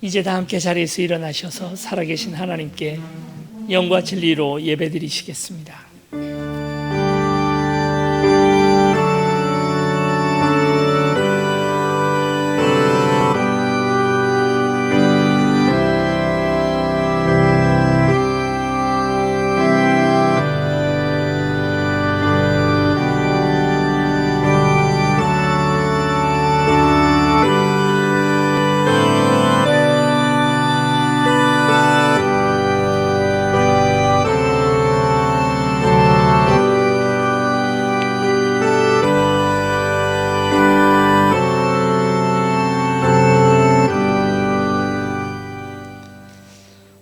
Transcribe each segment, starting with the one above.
이제 다 함께 자리에서 일어나셔서 살아계신 하나님께 영과 진리로 예배드리시겠습니다.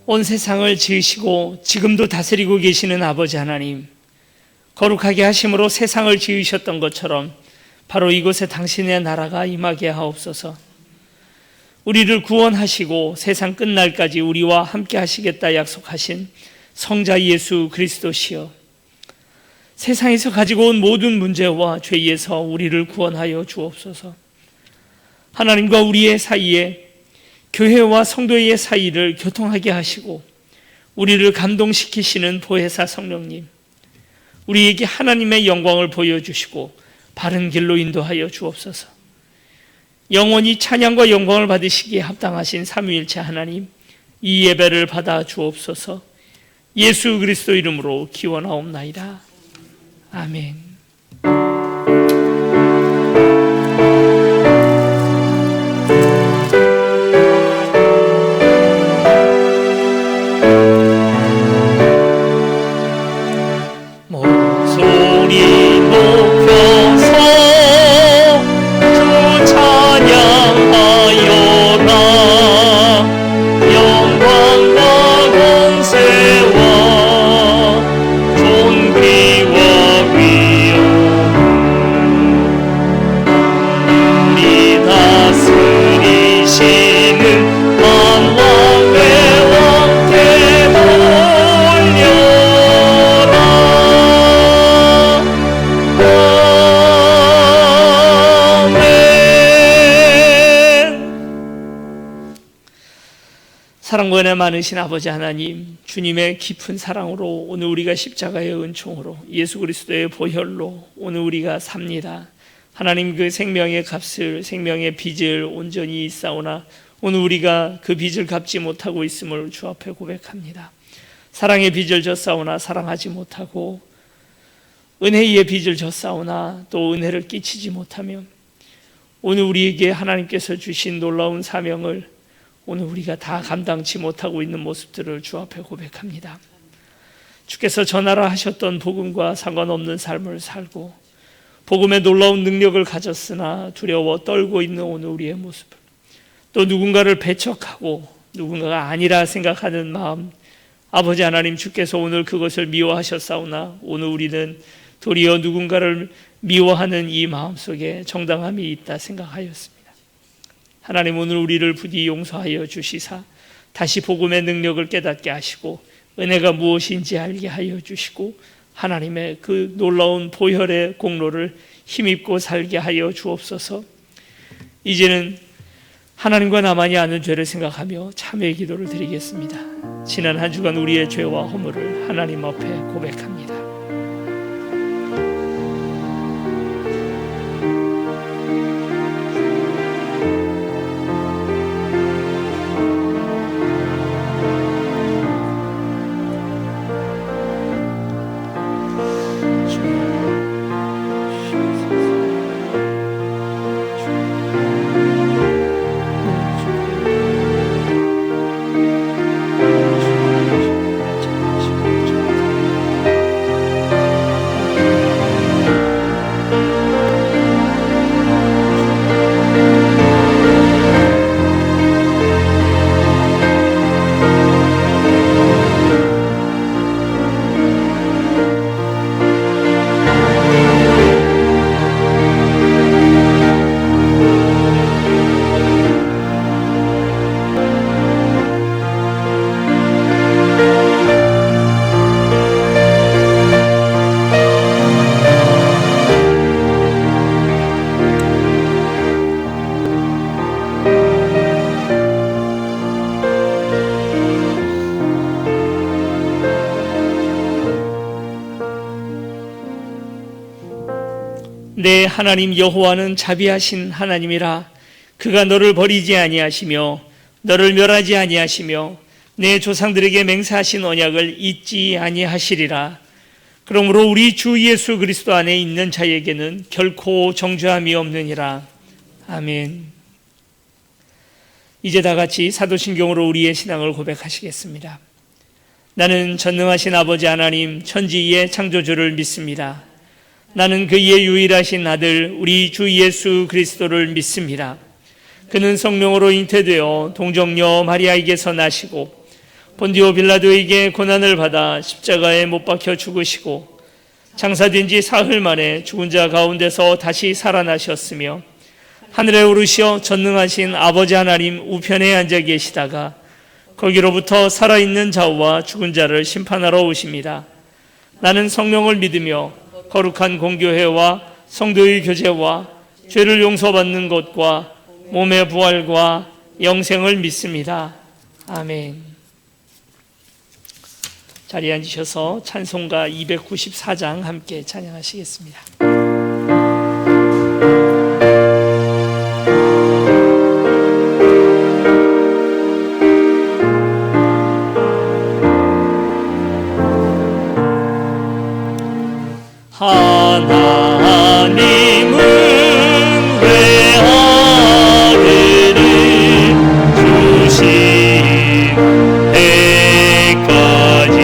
온 세상을 지으시고 지금도 다스리고 계시는 아버지 하나님, 거룩하게 하심으로 세상을 지으셨던 것처럼 바로 이곳에 당신의 나라가 임하게 하옵소서. 우리를 구원하시고 세상 끝날까지 우리와 함께 하시겠다 약속하신 성자 예수 그리스도시여, 세상에서 가지고 온 모든 문제와 죄에서 우리를 구원하여 주옵소서. 하나님과 우리의 사이에, 교회와 성도의 사이를 교통하게 하시고 우리를 감동시키시는 보혜사 성령님, 우리에게 하나님의 영광을 보여주시고 바른 길로 인도하여 주옵소서. 영원히 찬양과 영광을 받으시기에 합당하신 삼위일체 하나님, 이 예배를 받아 주옵소서. 예수 그리스도 이름으로 기원하옵나이다. 아멘. 사랑과 은혜 많으신 아버지 하나님, 주님의 깊은 사랑으로 오늘 우리가 십자가의 은총으로 예수 그리스도의 보혈로 오늘 우리가 삽니다. 하나님, 그 생명의 값을, 생명의 빚을 온전히 있사오나 오늘 우리가 그 빚을 갚지 못하고 있음을 주 앞에 고백합니다. 사랑의 빚을 졌사오나 사랑하지 못하고, 은혜의 빚을 졌사오나 또 은혜를 끼치지 못하며, 오늘 우리에게 하나님께서 주신 놀라운 사명을 오늘 우리가 다 감당치 못하고 있는 모습들을 주 앞에 고백합니다. 주께서 전하라 하셨던 복음과 상관없는 삶을 살고 복음의 놀라운 능력을 가졌으나 두려워 떨고 있는 오늘 우리의 모습을, 또 누군가를 배척하고 누군가가 아니라 생각하는 마음, 아버지 하나님, 주께서 오늘 그것을 미워하셨사오나 오늘 우리는 도리어 누군가를 미워하는 이 마음 속에 정당함이 있다 생각하였습니다. 하나님, 오늘 우리를 부디 용서하여 주시사 다시 복음의 능력을 깨닫게 하시고 은혜가 무엇인지 알게 하여 주시고 하나님의 그 놀라운 보혈의 공로를 힘입고 살게 하여 주옵소서. 이제는 하나님과 나만이 아는 죄를 생각하며 참회의 기도를 드리겠습니다. 지난 한 주간 우리의 죄와 허물을 하나님 앞에 고백합니다. 내 하나님 여호와는 자비하신 하나님이라. 그가 너를 버리지 아니하시며 너를 멸하지 아니하시며 내 조상들에게 맹세하신 언약을 잊지 아니하시리라. 그러므로 우리 주 예수 그리스도 안에 있는 자에게는 결코 정죄함이 없느니라. 아멘. 이제 다 같이 사도신경으로 우리의 신앙을 고백하시겠습니다. 나는 전능하신 아버지 하나님 천지의 창조주를 믿습니다. 나는 그의 유일하신 아들 우리 주 예수 그리스도를 믿습니다. 그는 성령으로 잉태되어 동정녀 마리아에게서 나시고 본디오 빌라도에게 고난을 받아 십자가에 못 박혀 죽으시고 장사된 지 사흘 만에 죽은 자 가운데서 다시 살아나셨으며 하늘에 오르시어 전능하신 아버지 하나님 우편에 앉아 계시다가 거기로부터 살아있는 자와 죽은 자를 심판하러 오십니다. 나는 성령을 믿으며 거룩한 공교회와 성도의 교제와 죄를 용서받는 것과 몸의 부활과 영생을 믿습니다. 아멘. 자리에 앉으셔서 찬송가 294장 함께 찬양하시겠습니다. 하나님은 외아들을 주신 때까지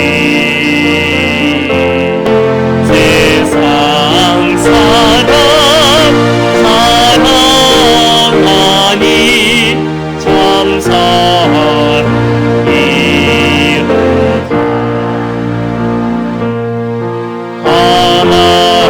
세상 사랑 사랑하니 참 사랑이로다. 하나님은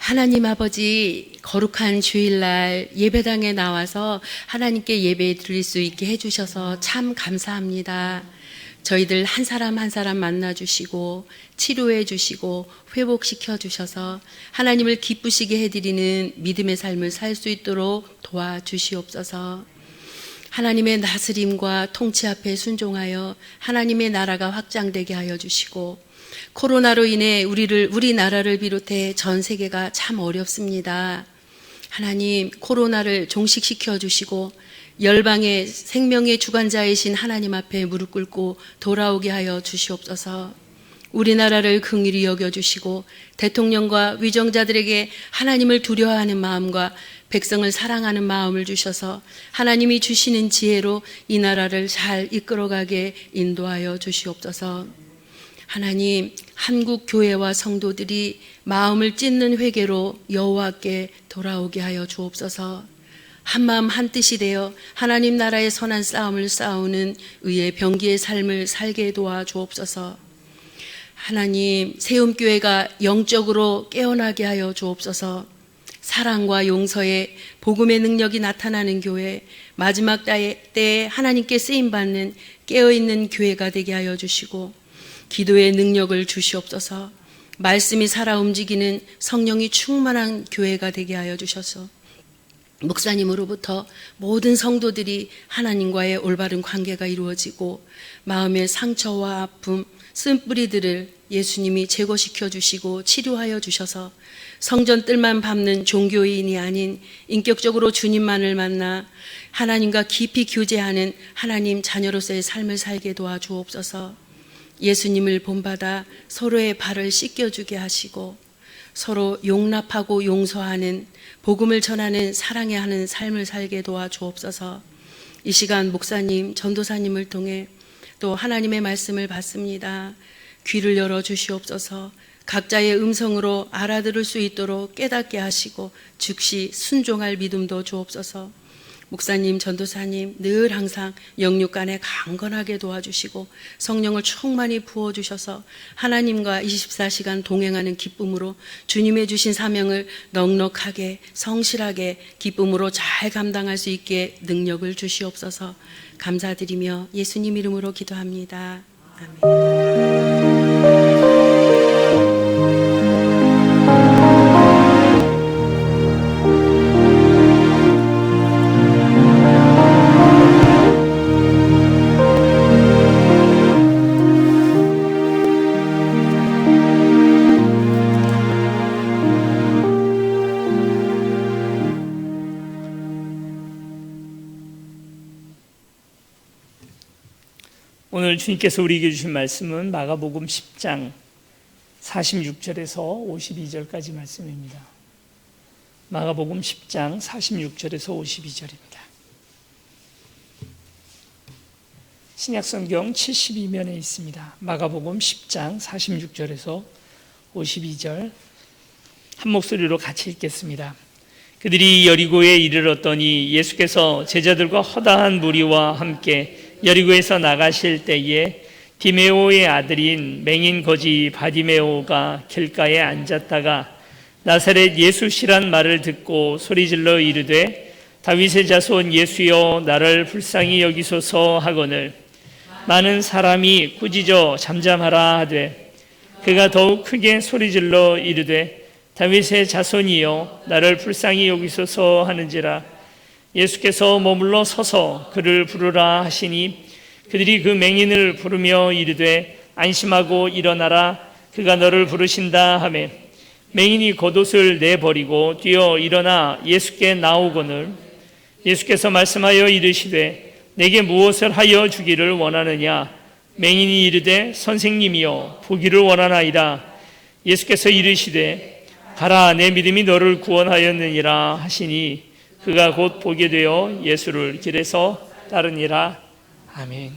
하나님 아버지, 거룩한 주일날 예배당에 나와서 하나님께 예배 드릴 수 있게 해주셔서 참 감사합니다. 저희들 한 사람 한 사람 만나주시고 치료해 주시고 회복시켜 주셔서 하나님을 기쁘시게 해드리는 믿음의 삶을 살 수 있도록 도와주시옵소서. 하나님의 다스림과 통치 앞에 순종하여 하나님의 나라가 확장되게 하여 주시고, 코로나로 인해 우리나라를 비롯해 전 세계가 참 어렵습니다. 하나님, 코로나를 종식시켜 주시고 열방의 생명의 주관자이신 하나님 앞에 무릎 꿇고 돌아오게 하여 주시옵소서. 우리나라를 긍휼히 여겨주시고 대통령과 위정자들에게 하나님을 두려워하는 마음과 백성을 사랑하는 마음을 주셔서 하나님이 주시는 지혜로 이 나라를 잘 이끌어가게 인도하여 주시옵소서. 하나님, 한국 교회와 성도들이 마음을 찢는 회개로 여호와께 돌아오게 하여 주옵소서. 한마음 한뜻이 되어 하나님 나라의 선한 싸움을 싸우는 의의 병기의 삶을 살게 도와 주옵소서. 하나님, 세움교회가 영적으로 깨어나게 하여 주옵소서. 사랑과 용서의 복음의 능력이 나타나는 교회, 마지막 때에 하나님께 쓰임받는 깨어있는 교회가 되게 하여 주시고 기도의 능력을 주시옵소서. 말씀이 살아 움직이는 성령이 충만한 교회가 되게 하여 주셔서 목사님으로부터 모든 성도들이 하나님과의 올바른 관계가 이루어지고 마음의 상처와 아픔, 쓴뿌리들을 예수님이 제거시켜 주시고 치료하여 주셔서 성전 뜰만 밟는 종교인이 아닌 인격적으로 주님만을 만나 하나님과 깊이 교제하는 하나님 자녀로서의 삶을 살게 도와주옵소서. 예수님을 본받아 서로의 발을 씻겨주게 하시고 서로 용납하고 용서하는 복음을 전하는 사랑해 하는 삶을 살게 도와주옵소서. 이 시간 목사님, 전도사님을 통해 또 하나님의 말씀을 받습니다. 귀를 열어 주시옵소서. 각자의 음성으로 알아들을 수 있도록 깨닫게 하시고 즉시 순종할 믿음도 주옵소서. 목사님, 전도사님 늘 항상 영육간에 강건하게 도와주시고 성령을 충만히 부어주셔서 하나님과 24시간 동행하는 기쁨으로 주님의 주신 사명을 넉넉하게 성실하게 기쁨으로 잘 감당할 수 있게 능력을 주시옵소서. 감사드리며 예수님 이름으로 기도합니다. 아멘. 오늘 주님께서 우리에게 주신 말씀은 마가복음 10장 46절에서 52절까지 말씀입니다. 마가복음 10장 46절에서 52절입니다. 신약성경 72면에 있습니다. 마가복음 10장 46절에서 52절 한 목소리로 같이 읽겠습니다. 그들이 여리고에 이르렀더니 예수께서 제자들과 허다한 무리와 함께 여리고에서 나가실 때에 디메오의 아들인 맹인 거지 바디메오가 길가에 앉았다가 나사렛 예수시란 말을 듣고 소리질러 이르되 다윗의 자손 예수여 나를 불쌍히 여기소서 하거늘 많은 사람이 꾸짖어 잠잠하라 하되 그가 더욱 크게 소리질러 이르되 다윗의 자손이여 나를 불쌍히 여기소서 하는지라. 예수께서 머물러 서서 그를 부르라 하시니 그들이 그 맹인을 부르며 이르되 안심하고 일어나라 그가 너를 부르신다 하매 맹인이 겉옷을 내버리고 뛰어 일어나 예수께 나오거늘 예수께서 말씀하여 이르시되 내게 무엇을 하여 주기를 원하느냐. 맹인이 이르되 선생님이여 보기를 원하나이다. 예수께서 이르시되 가라 내 믿음이 너를 구원하였느니라 하시니 그가 곧 보게 되어 예수를 길에서 따르니라. 아멘.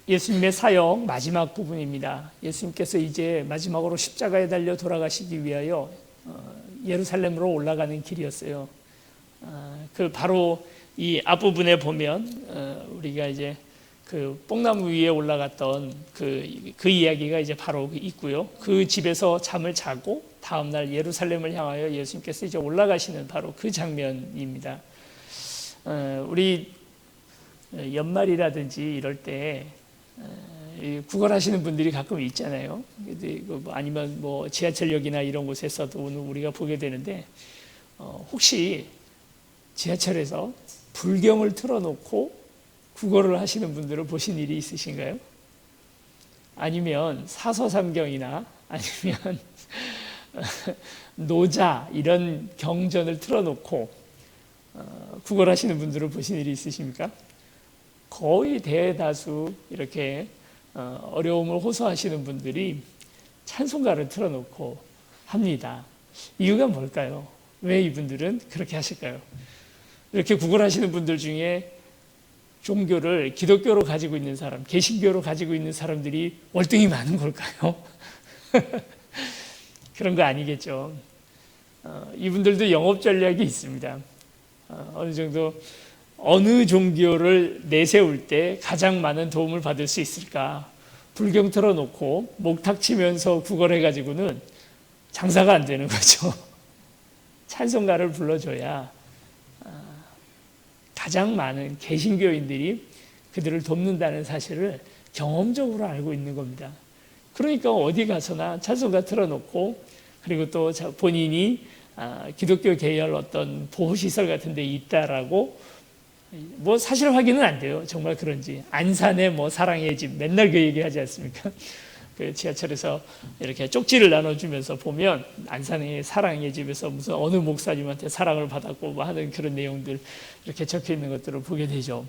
예수님의 사역 마지막 부분입니다. 예수님께서 이제 마지막으로 십자가에 달려 돌아가시기 위하여 예루살렘으로 올라가는 길이었어요. 그 바로 이 앞부분에 보면 우리가 이제 그 뽕나무 위에 올라갔던 그 이야기가 이제 바로 있고요. 그 집에서 잠을 자고 다음날 예루살렘을 향하여 예수님께서 이제 올라가시는 바로 그 장면입니다. 우리 연말이라든지 이럴 때 구걸하시는 분들이 가끔 있잖아요. 아니면 뭐 지하철역이나 이런 곳에서도 오늘 우리가 보게 되는데, 혹시 지하철에서 불경을 틀어놓고 구걸을 하시는 분들을 보신 일이 있으신가요? 아니면 사서삼경이나 아니면 노자 이런 경전을 틀어놓고 구걸하시는 분들을 보신 일이 있으십니까? 거의 대다수 이렇게 어려움을 호소하시는 분들이 찬송가를 틀어놓고 합니다. 이유가 뭘까요? 왜 이분들은 그렇게 하실까요? 이렇게 구걸하시는 분들 중에 종교를 기독교로 가지고 있는 사람, 개신교로 가지고 있는 사람들이 월등히 많은 걸까요? 그런 거 아니겠죠. 이분들도 영업 전략이 있습니다. 어느 정도 어느 종교를 내세울 때 가장 많은 도움을 받을 수 있을까? 불경 틀어놓고 목탁 치면서 구걸해가지고는 장사가 안 되는 거죠. 찬송가를 불러줘야 가장 많은 개신교인들이 그들을 돕는다는 사실을 경험적으로 알고 있는 겁니다. 그러니까 어디 가서나 찬송가 틀어놓고, 그리고 또 본인이 기독교 계열 어떤 보호시설 같은 데 있다라고, 뭐 사실 확인은 안 돼요. 정말 그런지. 안산에 뭐 사랑의 집 맨날 그 얘기 하지 않습니까? 그 지하철에서 이렇게 쪽지를 나눠주면서 보면 안산의 사랑의 집에서 무슨 어느 목사님한테 사랑을 받았고 뭐 하는 그런 내용들 이렇게 적혀 있는 것들을 보게 되죠.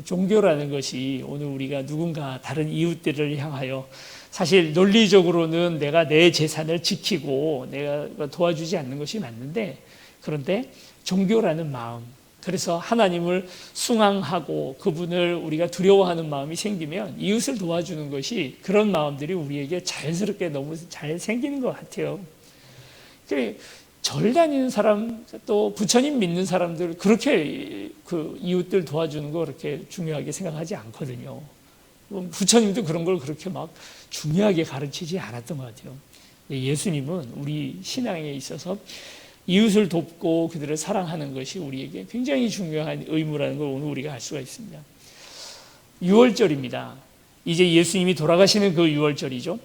종교라는 것이 오늘 우리가 누군가 다른 이웃들을 향하여, 사실 논리적으로는 내가 내 재산을 지키고 내가 도와주지 않는 것이 맞는데, 그런데 종교라는 마음, 그래서 하나님을 숭앙하고 그분을 우리가 두려워하는 마음이 생기면 이웃을 도와주는 것이, 그런 마음들이 우리에게 자연스럽게 너무 잘 생기는 것 같아요. 절 다니는 사람, 또 부처님 믿는 사람들 그렇게 그 이웃들 도와주는 거 그렇게 중요하게 생각하지 않거든요. 부처님도 그런 걸 그렇게 막 중요하게 가르치지 않았던 것 같아요. 예수님은 우리 신앙에 있어서 이웃을 돕고 그들을 사랑하는 것이 우리에게 굉장히 중요한 의무라는 걸 오늘 우리가 알 수가 있습니다. 6월절입니다. 이제 예수님이 돌아가시는 그 6월절이죠.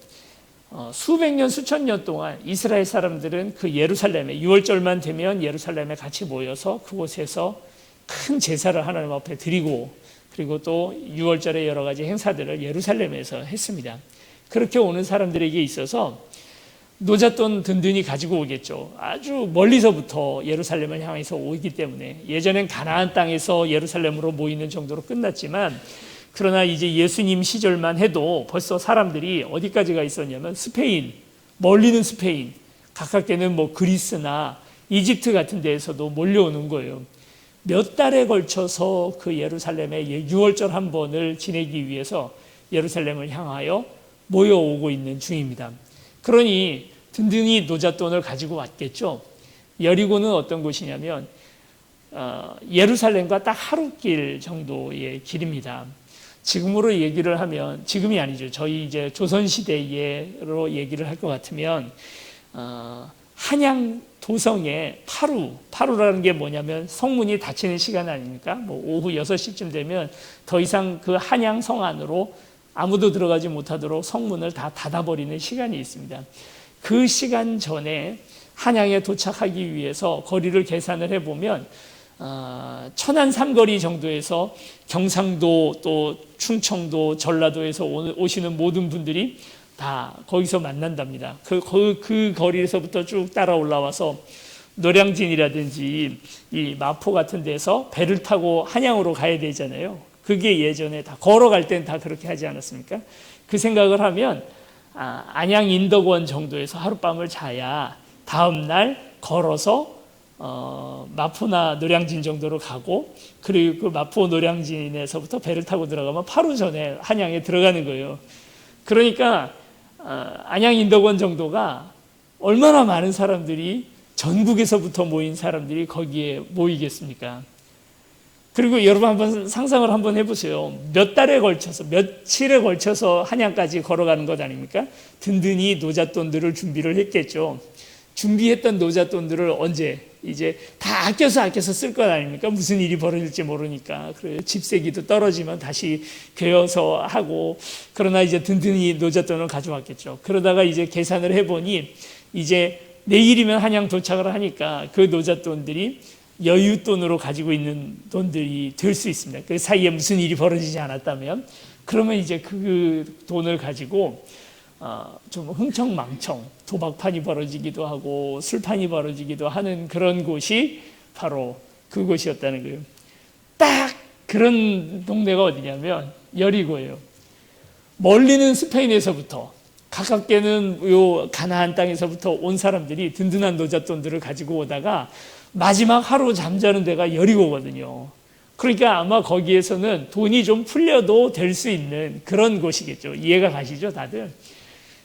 수백 년, 수천 년 동안 이스라엘 사람들은 그 예루살렘에 6월절만 되면 예루살렘에 같이 모여서 그곳에서 큰 제사를 하나님 앞에 드리고, 그리고 또 6월절의 여러 가지 행사들을 예루살렘에서 했습니다. 그렇게 오는 사람들에게 있어서 노잣돈 든든히 가지고 오겠죠. 아주 멀리서부터 예루살렘을 향해서 오기 때문에, 예전엔 가나안 땅에서 예루살렘으로 모이는 정도로 끝났지만, 그러나 이제 예수님 시절만 해도 벌써 사람들이 어디까지가 있었냐면 스페인, 멀리는 스페인, 가깝게는 뭐 그리스나 이집트 같은 데에서도 몰려오는 거예요. 몇 달에 걸쳐서 그 예루살렘의 6월절 한 번을 지내기 위해서 예루살렘을 향하여 모여오고 있는 중입니다. 그러니 든든히 노잣돈을 가지고 왔겠죠. 여리고는 어떤 곳이냐면 예루살렘과 딱 하루길 정도의 길입니다. 지금으로 얘기를 하면, 지금이 아니죠. 저희 이제 조선시대로 얘기를 할 것 같으면 한양 도성의 파루라는 게 뭐냐면 성문이 닫히는 시간 아닙니까? 뭐 오후 6시쯤 되면 더 이상 그 한양 성 안으로 아무도 들어가지 못하도록 성문을 다 닫아버리는 시간이 있습니다. 그 시간 전에 한양에 도착하기 위해서 거리를 계산을 해보면 천안 삼거리 정도에서 경상도 또 충청도 전라도에서 오시는 모든 분들이 다 거기서 만난답니다. 그 거리에서부터 쭉 따라 올라와서 노량진이라든지 이 마포 같은 데서 배를 타고 한양으로 가야 되잖아요. 그게 예전에 다 걸어갈 땐 다 그렇게 하지 않았습니까? 그 생각을 하면 안양 인덕원 정도에서 하룻밤을 자야 다음날 걸어서 마포나 노량진 정도로 가고, 그리고 그 마포 노량진에서부터 배를 타고 들어가면 하루 전에 한양에 들어가는 거예요. 그러니까 안양 인덕원 정도가 얼마나 많은 사람들이, 전국에서부터 모인 사람들이 거기에 모이겠습니까? 그리고 여러분 한번 상상을 한번 해보세요. 몇 달에 걸쳐서, 며칠에 걸쳐서 한양까지 걸어가는 것 아닙니까? 든든히 노잣돈들을 준비를 했겠죠. 준비했던 노잣돈들을 언제 이제 다 아껴서 쓸 것 아닙니까? 무슨 일이 벌어질지 모르니까. 그래요. 집세기도 떨어지면 다시 괴어서 하고, 그러나 이제 든든히 노잣돈을 가져왔겠죠. 그러다가 이제 계산을 해보니 이제 내일이면 한양 도착을 하니까 그 노잣돈들이 여윳돈으로 가지고 있는 돈들이 될 수 있습니다. 그 사이에 무슨 일이 벌어지지 않았다면, 그러면 이제 그 돈을 가지고 좀 흥청망청 도박판이 벌어지기도 하고 술판이 벌어지기도 하는 그런 곳이 바로 그곳이었다는 거예요. 딱 그런 동네가 어디냐면 여리고예요. 멀리는 스페인에서부터, 가깝게는 요 가나안 땅에서부터 온 사람들이 든든한 노잣돈들을 가지고 오다가 마지막 하루 잠자는 데가 여리고거든요. 그러니까 아마 거기에서는 돈이 좀 풀려도 될 수 있는 그런 곳이겠죠. 이해가 가시죠, 다들?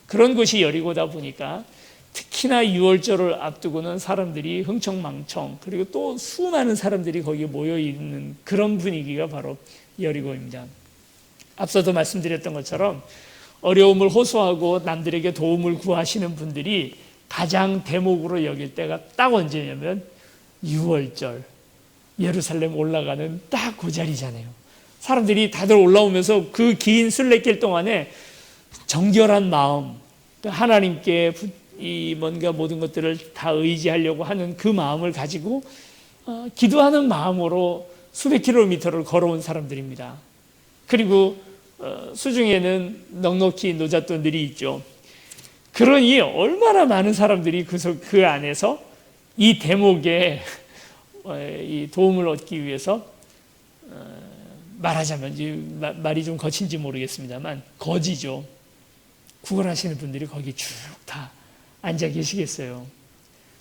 그런 곳이 여리고다 보니까 특히나 6월절을 앞두고는 사람들이 흥청망청, 그리고 또 수많은 사람들이 거기에 모여 있는 그런 분위기가 바로 여리고입니다. 앞서도 말씀드렸던 것처럼 어려움을 호소하고 남들에게 도움을 구하시는 분들이 가장 대목으로 여길 때가 딱 언제냐면 6월절 예루살렘 올라가는 딱 그 자리잖아요. 사람들이 다들 올라오면서 그 긴 순례길 동안에 정결한 마음, 하나님께 이 뭔가 모든 것들을 다 의지하려고 하는 그 마음을 가지고 기도하는 마음으로 수백 킬로미터를 걸어온 사람들입니다. 그리고 수중에는 넉넉히 노잣돈들이 있죠. 그러니 얼마나 많은 사람들이 그 안에서 이 대목에 이 도움을 얻기 위해서 말하자면 말이 좀 거친지 모르겠습니다만 거지죠. 구걸하시는 분들이 거기 쭉 다 앉아 계시겠어요.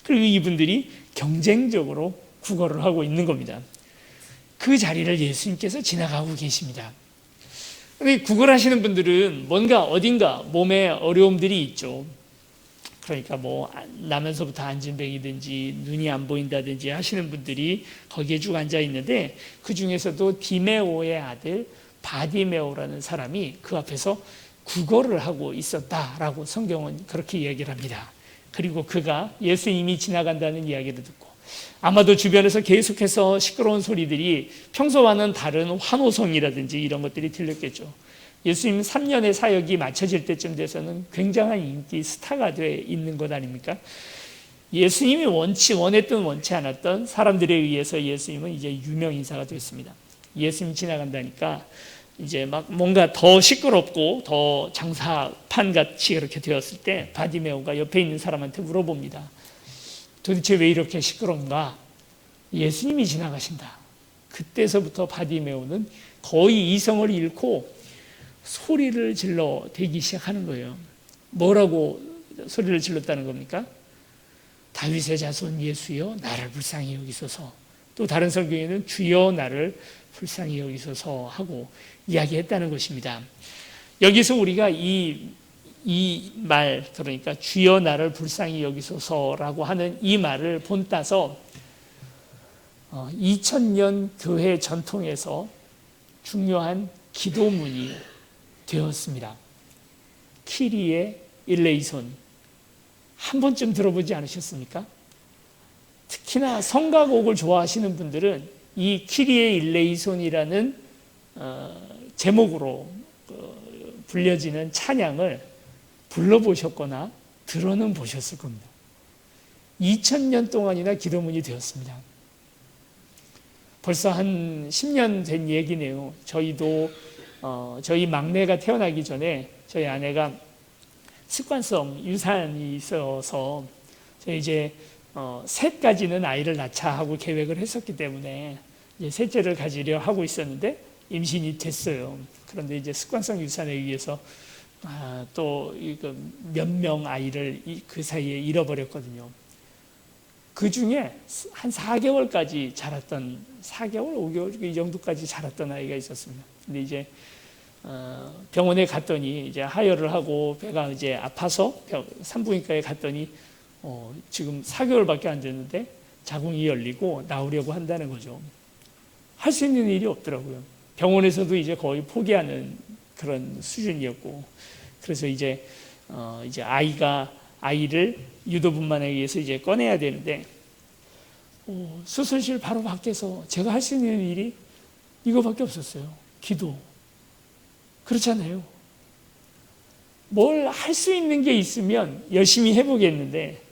그리고 이분들이 경쟁적으로 구걸을 하고 있는 겁니다. 그 자리를 예수님께서 지나가고 계십니다. 근데 구걸하시는 분들은 뭔가 어딘가 몸에 어려움들이 있죠. 그러니까 뭐 나면서부터 안진뱅이든지 눈이 안 보인다든지 하시는 분들이 거기에 쭉 앉아 있는데, 그 중에서도 디메오의 아들 바디메오라는 사람이 그 앞에서 구걸을 하고 있었다라고 성경은 그렇게 이야기를 합니다. 그리고 그가 예수님이 지나간다는 이야기를 듣고, 아마도 주변에서 계속해서 시끄러운 소리들이 평소와는 다른 환호성이라든지 이런 것들이 들렸겠죠. 예수님 3년의 사역이 마쳐질 때쯤 돼서는 굉장한 인기 스타가 돼 있는 것 아닙니까? 예수님이 원했든 원치 않았던 사람들에 의해서 예수님은 이제 유명 인사가 됐습니다. 예수님 지나간다니까 이제 막 뭔가 더 시끄럽고 더 장사판 같이 그렇게 되었을 때 바디메오가 옆에 있는 사람한테 물어봅니다. 도대체 왜 이렇게 시끄러운가? 예수님이 지나가신다. 그때서부터 바디메오는 거의 이성을 잃고 소리를 질러 대기 시작하는 거예요. 뭐라고 소리를 질렀다는 겁니까? 다윗의 자손 예수여 나를 불쌍히 여기소서. 또 다른 성경에는 주여 나를 불쌍히 여기소서 하고 이야기했다는 것입니다. 여기서 우리가 이 말, 그러니까 주여 나를 불쌍히 여기소서라고 하는 이 말을 본따서 2000년 교회 전통에서 중요한 기도문이 되었습니다. 키리에 일레이손, 한 번쯤 들어보지 않으셨습니까? 특히나 성가곡을 좋아하시는 분들은 이 키리에 일레이손이라는 제목으로 불려지는 찬양을 불러보셨거나 들어는 보셨을 겁니다. 2000년 동안이나 기도문이 되었습니다. 벌써 한 10년 된 얘기네요. 저희도 저희 막내가 태어나기 전에 저희 아내가 습관성 유산이 있어서 저희 이제 셋까지는 아이를 낳자 하고 계획을 했었기 때문에 이제 셋째를 가지려 하고 있었는데 임신이 됐어요. 그런데 이제 습관성 유산에 의해서 또 몇 명 아이를 그 사이에 잃어버렸거든요. 그 중에 한 4개월까지 자랐던 4개월, 5개월 이 정도까지 자랐던 아이가 있었습니다. 근데 이제 병원에 갔더니 이제 하혈을 하고 배가 이제 아파서 산부인과에 갔더니 지금 4개월밖에 안 됐는데 자궁이 열리고 나오려고 한다는 거죠. 할 수 있는 일이 없더라고요. 병원에서도 이제 거의 포기하는 그런 수준이었고, 그래서 이제 아이를 유도분만에 의해서 이제 꺼내야 되는데, 수술실 바로 밖에서 제가 할 수 있는 일이 이거밖에 없었어요. 기도. 그렇잖아요. 뭘 할 수 있는 게 있으면 열심히 해보겠는데,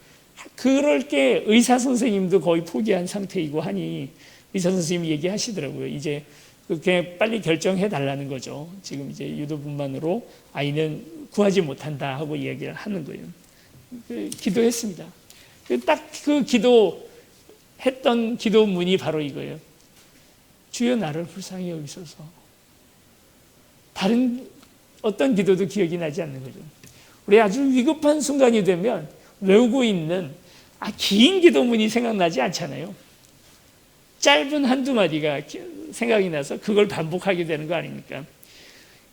그럴 게 의사 선생님도 거의 포기한 상태이고 하니 의사 선생님이 얘기하시더라고요. 이제 그냥 빨리 결정해 달라는 거죠. 지금 이제 유도분만으로 아이는 구하지 못한다 하고 이야기를 하는 거예요. 기도했습니다. 딱 그 기도했던 기도문이 바로 이거예요. 주여 나를 불쌍히 여기소서. 다른 어떤 기도도 기억이 나지 않는 거죠. 우리 아주 위급한 순간이 되면 외우고 있는 긴 기도문이 생각나지 않잖아요. 짧은 한두 마디가 생각이 나서 그걸 반복하게 되는 거 아닙니까?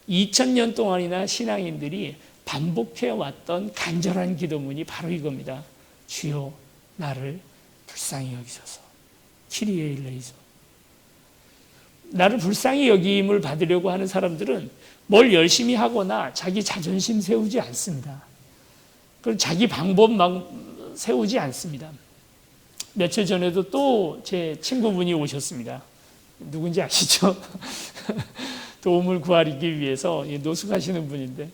2000년 동안이나 신앙인들이 반복해왔던 간절한 기도문이 바로 이겁니다. 주여 나를 불쌍히 여기소서. 키리에 일레이소. 나를 불쌍히 여김을 받으려고 하는 사람들은 뭘 열심히 하거나 자기 자존심 세우지 않습니다. 그리고 자기 방법 막 세우지 않습니다. 며칠 전에도 또 제 친구분이 오셨습니다. 누군지 아시죠? 도움을 구하기 위해서 노숙하시는 분인데,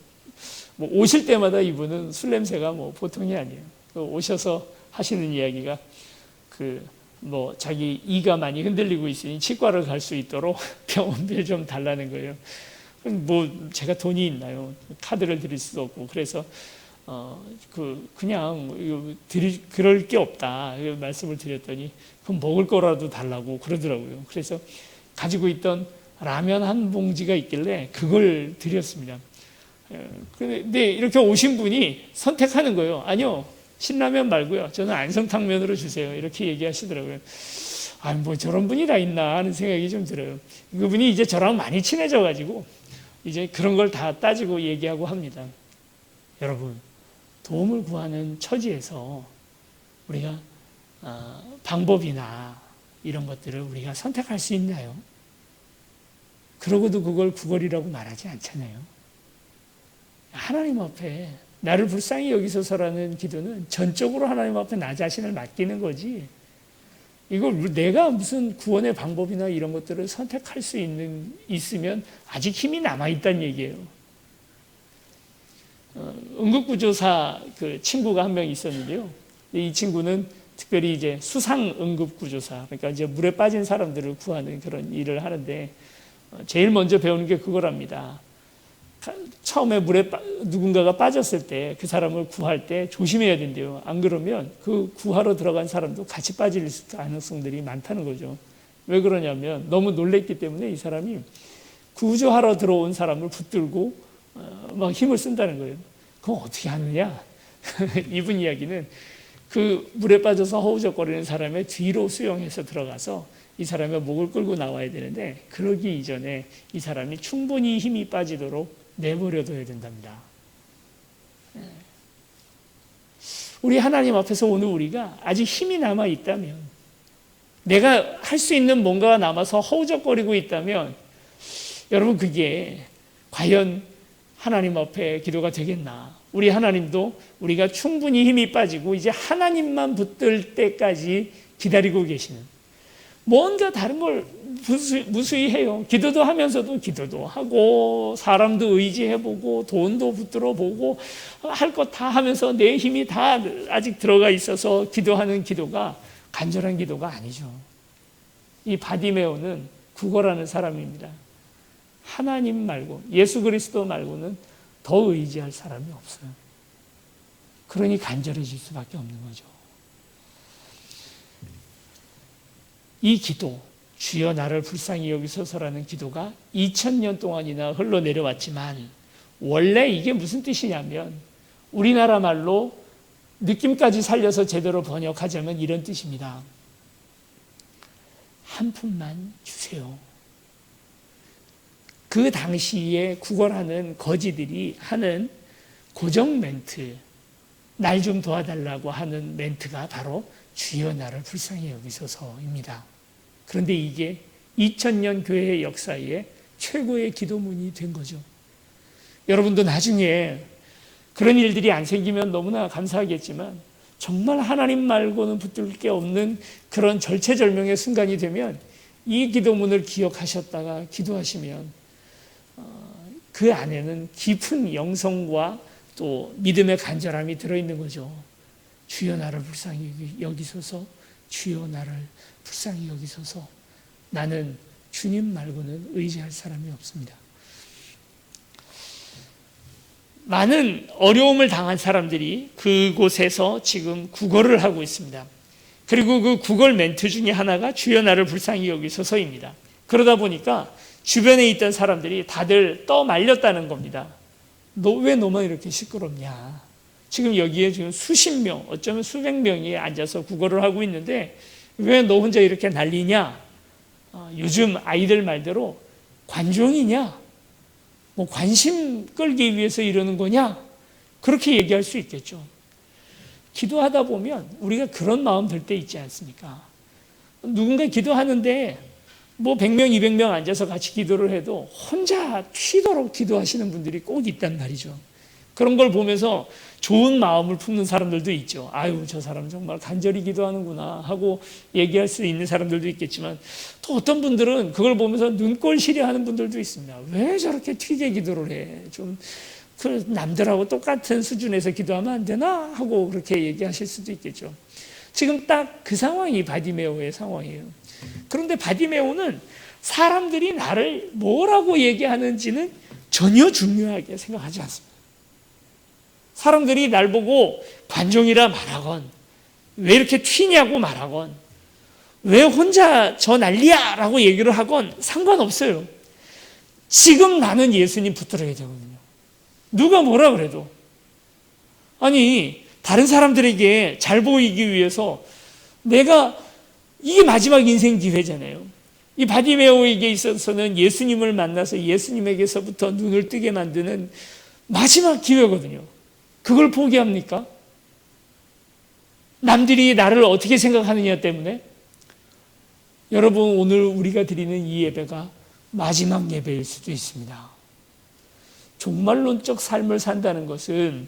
뭐 오실 때마다 이분은 술 냄새가 뭐 보통이 아니에요. 오셔서 하시는 이야기가 뭐 자기 이가 많이 흔들리고 있으니 치과를 갈 수 있도록 병원비를 좀 달라는 거예요. 뭐 제가 돈이 있나요? 카드를 드릴 수도 없고, 그래서 그냥 그럴 게 없다 말씀을 드렸더니 그럼 먹을 거라도 달라고 그러더라고요. 그래서 가지고 있던 라면 한 봉지가 있길래 그걸 드렸습니다. 근데 이렇게 오신 분이 선택하는 거예요. 아니요, 신라면 말고요, 저는 안성탕면으로 주세요. 이렇게 얘기하시더라고요. 뭐 저런 분이 다 있나 하는 생각이 좀 들어요. 그분이 이제 저랑 많이 친해져가지고 이제 그런 걸 다 따지고 얘기하고 합니다. 여러분, 도움을 구하는 처지에서 우리가 방법이나 이런 것들을 우리가 선택할 수 있나요? 그러고도 그걸 구걸이라고 말하지 않잖아요. 하나님 앞에 나를 불쌍히 여기소서라는 기도는 전적으로 하나님 앞에 나 자신을 맡기는 거지, 이걸 내가 무슨 구원의 방법이나 이런 것들을 선택할 수 있으면 아직 힘이 남아있다는 얘기예요. 응급구조사 친구가 한 명 있었는데요. 이 친구는 특별히 이제 수상 응급구조사, 그러니까 이제 물에 빠진 사람들을 구하는 그런 일을 하는데, 제일 먼저 배우는 게 그거랍니다. 처음에 물에 누군가가 빠졌을 때 그 사람을 구할 때 조심해야 된대요. 안 그러면 그 구하러 들어간 사람도 같이 빠질 가능성들이 많다는 거죠. 왜 그러냐면 너무 놀랬기 때문에 이 사람이 구조하러 들어온 사람을 붙들고 막 힘을 쓴다는 거예요. 그럼 어떻게 하느냐? 이분 이야기는 그 물에 빠져서 허우적거리는 사람의 뒤로 수영해서 들어가서 이 사람의 목을 끌고 나와야 되는데, 그러기 이전에 이 사람이 충분히 힘이 빠지도록 내버려둬야 된답니다. 우리 하나님 앞에서 오늘 우리가 아직 힘이 남아 있다면, 내가 할 수 있는 뭔가가 남아서 허우적거리고 있다면, 여러분 그게 과연 하나님 앞에 기도가 되겠나? 우리 하나님도 우리가 충분히 힘이 빠지고 이제 하나님만 붙들 때까지 기다리고 계시는, 뭔가 다른 걸 무수히 해요. 기도도 하면서도 기도도 하고 사람도 의지해보고 돈도 붙들어보고 할 것 다 하면서 내 힘이 다 아직 들어가 있어서 기도하는 기도가 간절한 기도가 아니죠. 이 바디메오는 구걸하는 사람입니다. 하나님 말고, 예수 그리스도 말고는 더 의지할 사람이 없어요. 그러니 간절해질 수밖에 없는 거죠. 이 기도, 주여 나를 불쌍히 여기소서라는 기도가 2000년 동안이나 흘러내려왔지만, 원래 이게 무슨 뜻이냐면 우리나라 말로 느낌까지 살려서 제대로 번역하자면 이런 뜻입니다. 한 푼만 주세요. 그 당시에 구걸하는 거지들이 하는 고정 멘트, 날 좀 도와달라고 하는 멘트가 바로 주여 나를 불쌍히 여기소서입니다. 그런데 이게 2000년 교회의 역사에 최고의 기도문이 된 거죠. 여러분도 나중에 그런 일들이 안 생기면 너무나 감사하겠지만 정말 하나님 말고는 붙들 게 없는 그런 절체절명의 순간이 되면 이 기도문을 기억하셨다가 기도하시면 그 안에는 깊은 영성과 또 믿음의 간절함이 들어있는 거죠. 주여 나를 불쌍히 여기소서, 주여 나를 불쌍히 여기소서. 나는 주님 말고는 의지할 사람이 없습니다. 많은 어려움을 당한 사람들이 그곳에서 지금 구걸을 하고 있습니다. 그리고 그 구걸 멘트 중에 하나가 주여 나를 불쌍히 여기소서입니다. 그러다 보니까 주변에 있던 사람들이 다들 떠말렸다는 겁니다. 너 왜 너만 이렇게 시끄럽냐? 지금 여기에 지금 수십 명, 어쩌면 수백 명이 앉아서 구걸을 하고 있는데 왜 너 혼자 이렇게 난리냐? 요즘 아이들 말대로 관종이냐? 뭐 관심 끌기 위해서 이러는 거냐? 그렇게 얘기할 수 있겠죠. 기도하다 보면 우리가 그런 마음 들 때 있지 않습니까? 누군가 기도하는데 뭐 100명, 200명 앉아서 같이 기도를 해도 혼자 튀도록 기도하시는 분들이 꼭 있단 말이죠. 그런 걸 보면서 좋은 마음을 품는 사람들도 있죠. 아유, 저 사람 정말 간절히 기도하는구나 하고 얘기할 수 있는 사람들도 있겠지만 또 어떤 분들은 그걸 보면서 눈꼴 시려하는 분들도 있습니다. 왜 저렇게 튀게 기도를 해? 좀 그 남들하고 똑같은 수준에서 기도하면 안 되나? 하고 그렇게 얘기하실 수도 있겠죠. 지금 딱 그 상황이 바디메오의 상황이에요. 그런데 바디메오는 사람들이 나를 뭐라고 얘기하는지는 전혀 중요하게 생각하지 않습니다. 사람들이 날 보고 관종이라 말하건 왜 이렇게 튀냐고 말하건 왜 혼자 저 난리야 라고 얘기를 하건 상관없어요. 지금 나는 예수님 붙들어야 되거든요. 누가 뭐라 그래도. 아니 다른 사람들에게 잘 보이기 위해서 내가 이게 마지막 인생 기회잖아요. 이 바디메오에게 있어서는 예수님을 만나서 예수님에게서부터 눈을 뜨게 만드는 마지막 기회거든요. 그걸 포기합니까? 남들이 나를 어떻게 생각하느냐 때문에? 여러분, 오늘 우리가 드리는 이 예배가 마지막 예배일 수도 있습니다. 종말론적 삶을 산다는 것은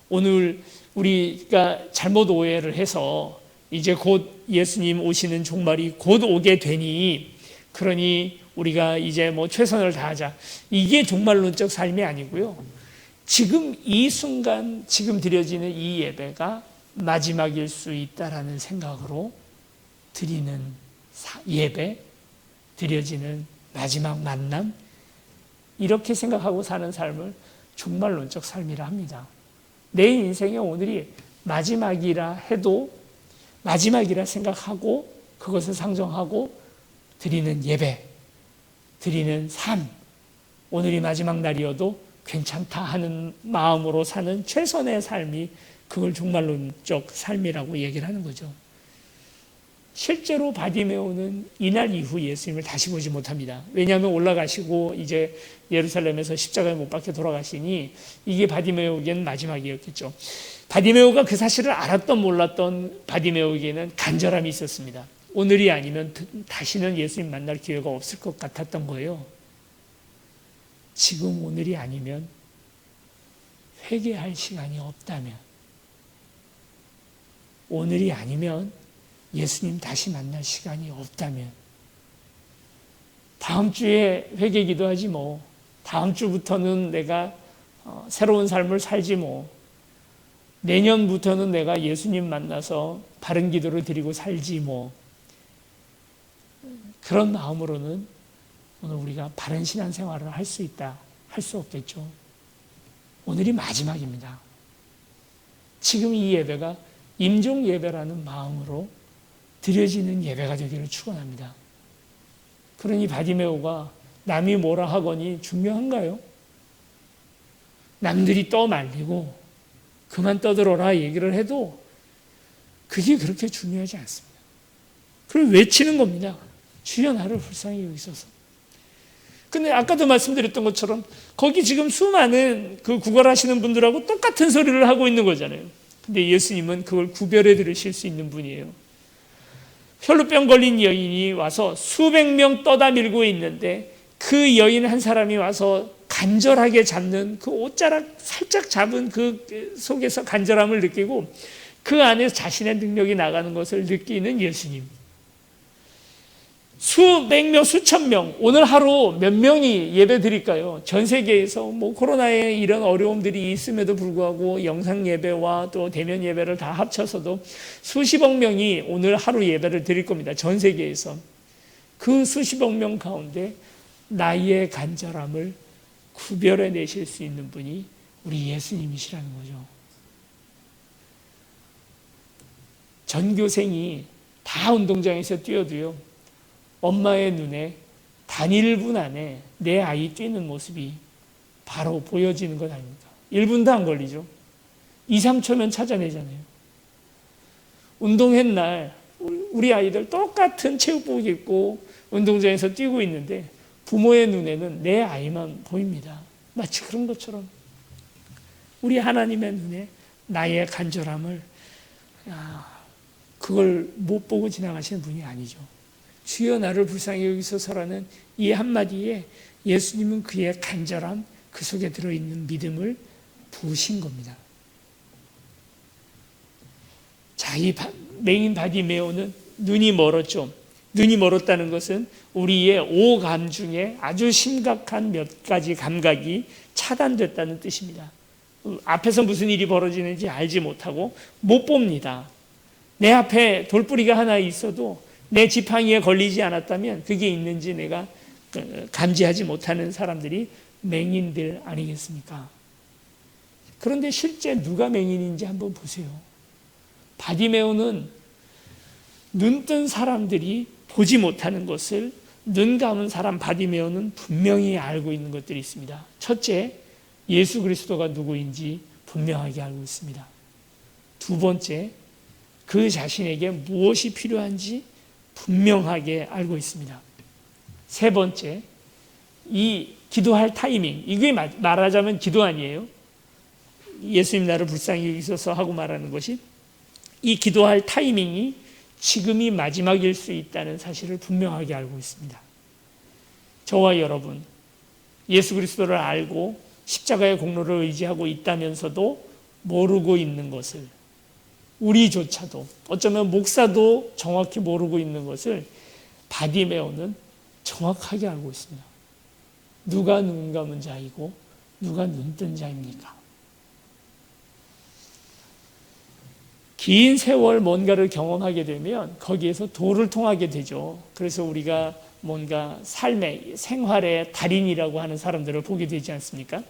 오늘 우리가 잘못 오해를 해서 이제 곧 예수님 오시는 종말이 곧 오게 되니 그러니 우리가 이제 뭐 최선을 다하자. 이게 종말론적 삶이 아니고요. 지금 이 순간 지금 드려지는 이 예배가 마지막일 수 있다라는 생각으로 드리는 예배, 드려지는 마지막 만남, 이렇게 생각하고 사는 삶을 종말론적 삶이라 합니다. 내 인생의 오늘이 마지막이라 해도 마지막이라 생각하고 그것을 상정하고 드리는 예배, 드리는 삶, 오늘이 마지막 날이어도 괜찮다 하는 마음으로 사는 최선의 삶이 그걸 종말론적 삶이라고 얘기를 하는 거죠. 실제로 바디메오는 이날 이후 예수님을 다시 보지 못합니다. 왜냐하면 올라가시고 이제 예루살렘에서 십자가에 못 박혀 돌아가시니 이게 바디메오에게는 마지막이었겠죠. 바디메오가 그 사실을 알았던 몰랐던 바디메오에게는 간절함이 있었습니다. 오늘이 아니면 다시는 예수님 만날 기회가 없을 것 같았던 거예요. 지금 오늘이 아니면 회개할 시간이 없다면, 오늘이 아니면 예수님 다시 만날 시간이 없다면, 다음 주에 회개 기도하지 뭐, 다음 주부터는 내가 새로운 삶을 살지 뭐, 내년부터는 내가 예수님 만나서 바른 기도를 드리고 살지 뭐, 그런 마음으로는 오늘 우리가 바른 신앙생활을 할 수 있다, 할 수 없겠죠. 오늘이 마지막입니다. 지금 이 예배가 임종 예배라는 마음으로 드려지는 예배가 되기를 축원합니다. 그러니 바디메오가 남이 뭐라 하거니 중요한가요? 남들이 떠말리고 그만 떠들어라 얘기를 해도 그게 그렇게 중요하지 않습니다. 그걸 외치는 겁니다. 주여 나를 불쌍히 여기소서. 근데 아까도 말씀드렸던 것처럼 거기 지금 수많은 그 구걸하시는 분들하고 똑같은 소리를 하고 있는 거잖아요. 근데 예수님은 그걸 구별해 들으실 수 있는 분이에요. 혈루병 걸린 여인이 와서 수백 명 떠다 밀고 있는데 그 여인 한 사람이 와서 간절하게 잡는 그 옷자락 살짝 잡은 그 속에서 간절함을 느끼고 그 안에서 자신의 능력이 나가는 것을 느끼는 예수님. 수백 명, 수천 명, 오늘 하루 몇 명이 예배 드릴까요? 전 세계에서 뭐 코로나에 이런 어려움들이 있음에도 불구하고 영상 예배와 또 대면 예배를 다 합쳐서도 수십억 명이 오늘 하루 예배를 드릴 겁니다. 전 세계에서. 그 수십억 명 가운데 나의 간절함을 구별해 내실 수 있는 분이 우리 예수님이시라는 거죠. 전교생이 다 운동장에서 뛰어도요, 엄마의 눈에 단 1분 안에 내 아이 뛰는 모습이 바로 보여지는 것 아닙니까? 1분도 안 걸리죠. 2, 3초면 찾아내잖아요. 운동한 날 우리 아이들 똑같은 체육복 입고 운동장에서 뛰고 있는데 부모의 눈에는 내 아이만 보입니다. 마치 그런 것처럼 우리 하나님의 눈에 나의 간절함을 그걸 못 보고 지나가시는 분이 아니죠. 주여 나를 불쌍히 여기소서라는 이 한마디에 예수님은 그의 간절함, 그 속에 들어있는 믿음을 부으신 겁니다. 자, 이 맹인 바디메오는 눈이 멀었죠. 눈이 멀었다는 것은 우리의 오감 중에 아주 심각한 몇 가지 감각이 차단됐다는 뜻입니다. 앞에서 무슨 일이 벌어지는지 알지 못하고 못 봅니다. 내 앞에 돌뿌리가 하나 있어도 내 지팡이에 걸리지 않았다면 그게 있는지 내가 감지하지 못하는 사람들이 맹인들 아니겠습니까? 그런데 실제 누가 맹인인지 한번 보세요. 바디메오는 눈뜬 사람들이 보지 못하는 것을 눈 감은 사람 바디메오는 분명히 알고 있는 것들이 있습니다. 첫째, 예수 그리스도가 누구인지 분명하게 알고 있습니다. 두 번째, 그 자신에게 무엇이 필요한지 분명하게 알고 있습니다. 세 번째, 이 기도할 타이밍, 이게 말하자면 기도 아니에요. 예수님 나를 불쌍히 여기소서 하고 말하는 것이 이 기도할 타이밍이 지금이 마지막일 수 있다는 사실을 분명하게 알고 있습니다. 저와 여러분, 예수 그리스도를 알고 십자가의 공로를 의지하고 있다면서도 모르고 있는 것을, 우리조차도 어쩌면 목사도 정확히 모르고 있는 것을 바디메오는 정확하게 알고 있습니다. 누가 눈 감은 자이고 누가 눈뜬 자입니까? 긴 세월 뭔가를 경험하게 되면 거기에서 도를 통하게 되죠. 그래서 우리가 뭔가 삶의 생활의 달인이라고 하는 사람들을 보게 되지 않습니까?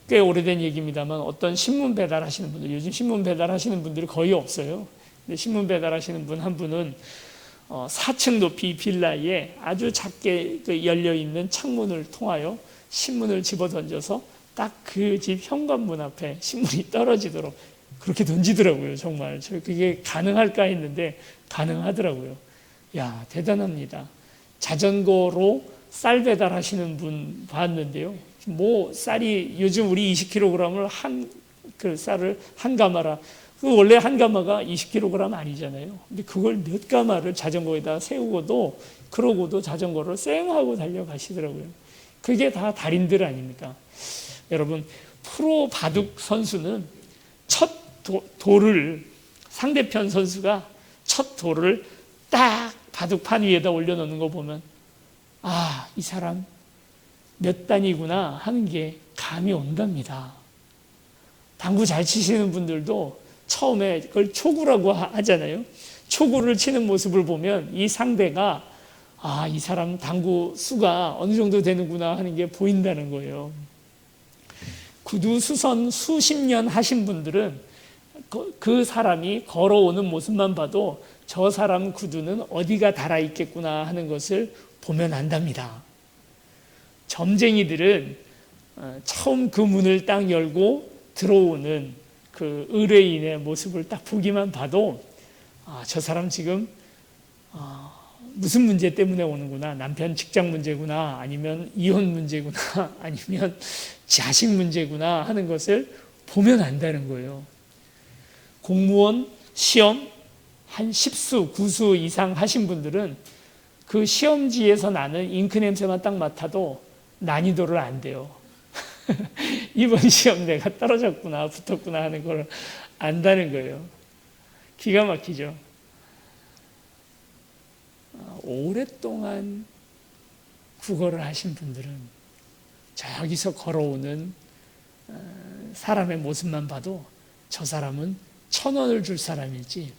꽤 오래된 얘기입니다만 어떤 신문 배달하시는 분들, 요즘 신문 배달하시는 분들이 거의 없어요. 근데 신문 배달하시는 분 한 분은 4층 높이 빌라에 아주 작게 열려있는 창문을 통하여 신문을 집어던져서 딱 그 집 현관문 앞에 신문이 떨어지도록 그렇게 던지더라고요. 정말 그게 가능할까 했는데 가능하더라고요. 야, 대단합니다. 자전거로 쌀 배달하시는 분 봤는데요. 뭐 쌀이 요즘 우리 20kg을 그 쌀을 한 가마라. 그 원래 한 가마가 20kg 아니잖아요. 근데 그걸 몇 가마를 자전거에다 세우고도 그러고도 자전거를 쌩하고 달려가시더라고요. 그게 다 달인들 아닙니까? 여러분, 프로 바둑 선수는 첫 돌을 상대편 선수가 첫 돌을 딱 바둑판 위에다 올려놓는 거 보면 이 사람 몇 단이구나 하는 게 감이 온답니다. 당구 잘 치시는 분들도 처음에 그걸 초구라고 하잖아요. 초구를 치는 모습을 보면 이 상대가 이 사람 당구 수가 어느 정도 되는구나 하는 게 보인다는 거예요. 구두 수선 수십 년 하신 분들은 그 사람이 걸어오는 모습만 봐도 저 사람 구두는 어디가 달아있겠구나 하는 것을 보면 안답니다. 점쟁이들은 처음 그 문을 딱 열고 들어오는 그 의뢰인의 모습을 딱 보기만 봐도 저 사람 지금 무슨 문제 때문에 오는구나, 남편 직장 문제구나, 아니면 이혼 문제구나, 아니면 자식 문제구나 하는 것을 보면 안다는 거예요. 공무원 시험 한 10수, 9수 이상 하신 분들은 그 시험지에서 나는 잉크 냄새만 딱 맡아도 난이도를 안 돼요. 이번 시험 내가 떨어졌구나, 붙었구나 하는 걸 안다는 거예요. 기가 막히죠. 오랫동안 국어를 하신 분들은 저기서 걸어오는 사람의 모습만 봐도 저 사람은 1,000원을 줄 사람일지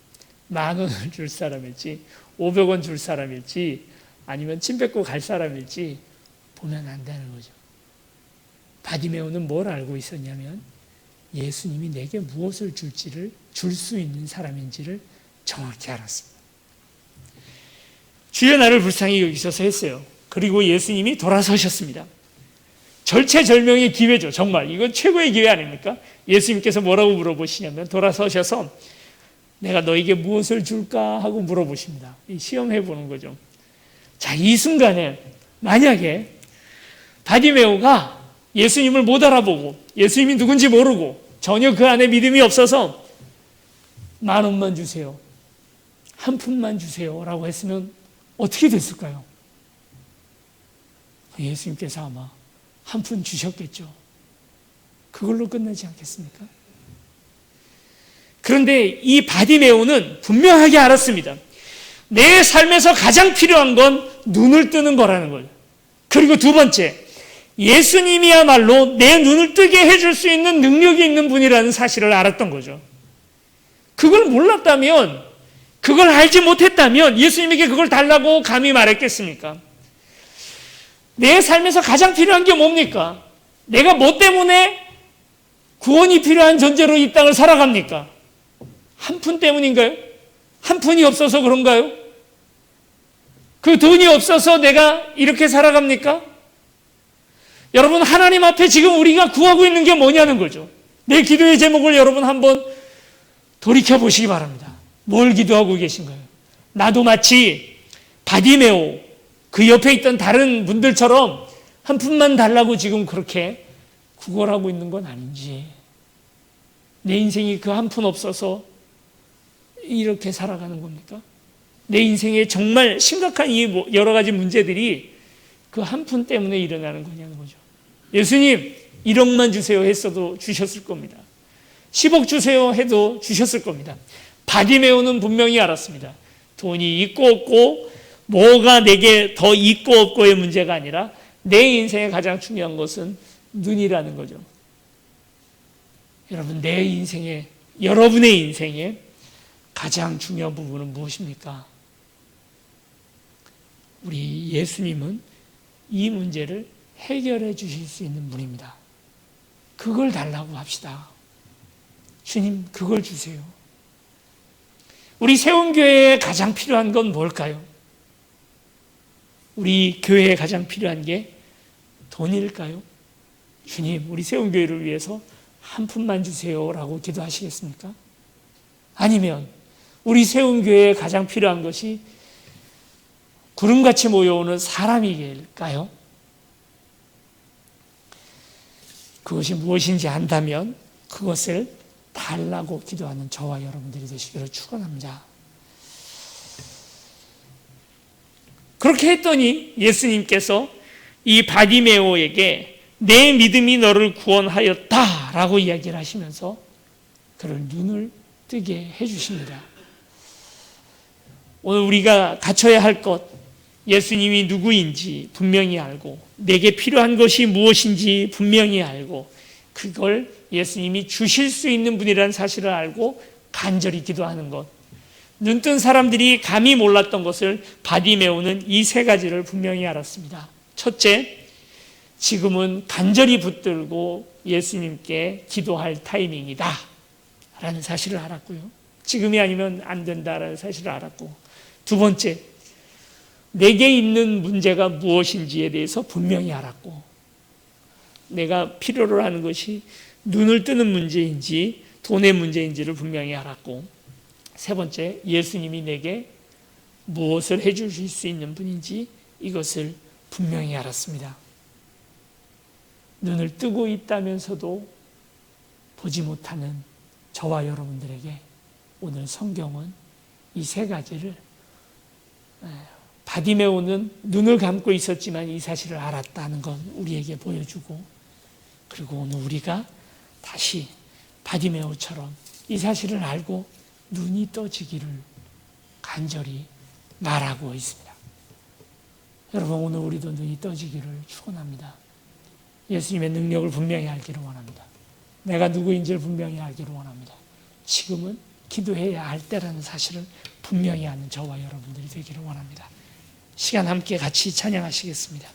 10,000원을 줄 사람일지 500원 줄 사람일지 아니면 침 뱉고 갈 사람일지 보면 안다는 거죠. 바디메오는 뭘 알고 있었냐면 예수님이 내게 무엇을 줄지를 줄 수 있는 사람인지를 정확히 알았습니다. 주여 나를 불쌍히 여기셔서 했어요. 그리고 예수님이 돌아서셨습니다. 절체절명의 기회죠. 정말 이건 최고의 기회 아닙니까? 예수님께서 뭐라고 물어보시냐면 돌아서셔서 내가 너에게 무엇을 줄까 하고 물어보십니다. 시험해 보는 거죠. 자, 이 순간에 만약에 바디메오가 예수님을 못 알아보고 예수님이 누군지 모르고 전혀 그 안에 믿음이 없어서 10,000원만 주세요, 한 푼만 주세요 라고 했으면 어떻게 됐을까요? 예수님께서 아마 한 푼 주셨겠죠. 그걸로 끝나지 않겠습니까? 그런데 이 바디메오는 분명하게 알았습니다. 내 삶에서 가장 필요한 건 눈을 뜨는 거라는 거예요. 그리고 두 번째, 예수님이야말로 내 눈을 뜨게 해줄 수 있는 능력이 있는 분이라는 사실을 알았던 거죠. 그걸 몰랐다면, 그걸 알지 못했다면 예수님에게 그걸 달라고 감히 말했겠습니까? 내 삶에서 가장 필요한 게 뭡니까? 내가 뭐 때문에 구원이 필요한 존재로 이 땅을 살아갑니까? 한 푼 때문인가요? 한 푼이 없어서 그런가요? 그 돈이 없어서 내가 이렇게 살아갑니까? 여러분, 하나님 앞에 지금 우리가 구하고 있는 게 뭐냐는 거죠. 내 기도의 제목을 여러분 한번 돌이켜 보시기 바랍니다. 뭘 기도하고 계신가요? 나도 마치 바디메오 그 옆에 있던 다른 분들처럼 한 푼만 달라고 지금 그렇게 구걸하고 있는 건 아닌지, 내 인생이 그 한 푼 없어서 이렇게 살아가는 겁니까? 내 인생에 정말 심각한 이 여러 가지 문제들이 그 한 푼 때문에 일어나는 거냐는 거죠. 예수님 1억만 주세요 했어도 주셨을 겁니다. 10억 주세요 해도 주셨을 겁니다. 바디메오는 분명히 알았습니다. 돈이 있고 없고 뭐가 내게 더 있고 없고의 문제가 아니라 내 인생에 가장 중요한 것은 눈이라는 거죠. 여러분, 내 인생에, 여러분의 인생에 가장 중요한 부분은 무엇입니까? 우리 예수님은 이 문제를 해결해 주실 수 있는 분입니다. 그걸 달라고 합시다. 주님, 그걸 주세요. 우리 세운교회에 가장 필요한 건 뭘까요? 우리 교회에 가장 필요한 게 돈일까요? 주님, 우리 세운교회를 위해서 한 푼만 주세요라고 기도하시겠습니까? 아니면 우리 세운교회에 가장 필요한 것이 구름같이 모여오는 사람일까요? 그것이 무엇인지 안다면 그것을 달라고 기도하는 저와 여러분들이 되시기를 축원합니다. 그렇게 했더니 예수님께서 이 바디메오에게 내 믿음이 너를 구원하였다라고 이야기를 하시면서 그를 눈을 뜨게 해주십니다. 오늘 우리가 갖춰야 할 것, 예수님이 누구인지 분명히 알고 내게 필요한 것이 무엇인지 분명히 알고 그걸 예수님이 주실 수 있는 분이라는 사실을 알고 간절히 기도하는 것, 눈뜬 사람들이 감히 몰랐던 것을 바디메오는 이 세 가지를 분명히 알았습니다. 첫째, 지금은 간절히 붙들고 예수님께 기도할 타이밍이다 라는 사실을 알았고요. 지금이 아니면 안 된다라는 사실을 알았고, 두 번째, 내게 있는 문제가 무엇인지에 대해서 분명히 알았고, 내가 필요로 하는 것이 눈을 뜨는 문제인지 돈의 문제인지를 분명히 알았고, 세 번째, 예수님이 내게 무엇을 해주실 수 있는 분인지 이것을 분명히 알았습니다. 눈을 뜨고 있다면서도 보지 못하는 저와 여러분들에게 오늘 성경은 이 세 가지를 바디메오는 눈을 감고 있었지만 이 사실을 알았다는 건 우리에게 보여주고, 그리고 오늘 우리가 다시 바디메오처럼 이 사실을 알고 눈이 떠지기를 간절히 말하고 있습니다. 여러분, 오늘 우리도 눈이 떠지기를 축원합니다. 예수님의 능력을 분명히 알기를 원합니다. 내가 누구인지를 분명히 알기를 원합니다. 지금은 기도해야 할 때라는 사실을 분명히 아는 저와 여러분들이 되기를 원합니다. 시간 함께 같이 찬양하시겠습니다.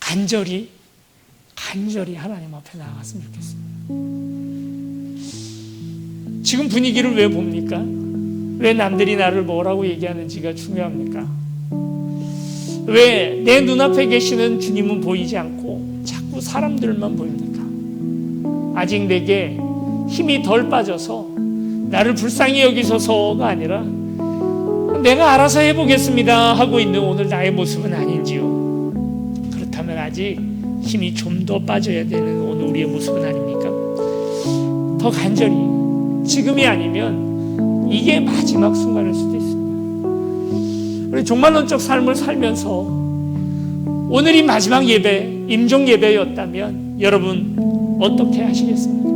간절히 하나님 앞에 나아갔으면 좋겠습니다. 지금 분위기를 왜 봅니까? 왜 남들이 나를 뭐라고 얘기하는지가 중요합니까? 왜 내 눈앞에 계시는 주님은 보이지 않고 자꾸 사람들만 보입니까? 아직 내게 힘이 덜 빠져서 나를 불쌍히 여기셔서가 아니라 내가 알아서 해보겠습니다 하고 있는 오늘 나의 모습은 아닌지요? 그렇다면 아직 힘이 좀 더 빠져야 되는 오늘 우리의 모습은 아닙니까? 더 간절히, 지금이 아니면 이게 마지막 순간일 수도 있습니다. 우리 종말론적 삶을 살면서 오늘이 마지막 예배, 임종 예배였다면 여러분 어떻게 하시겠습니까?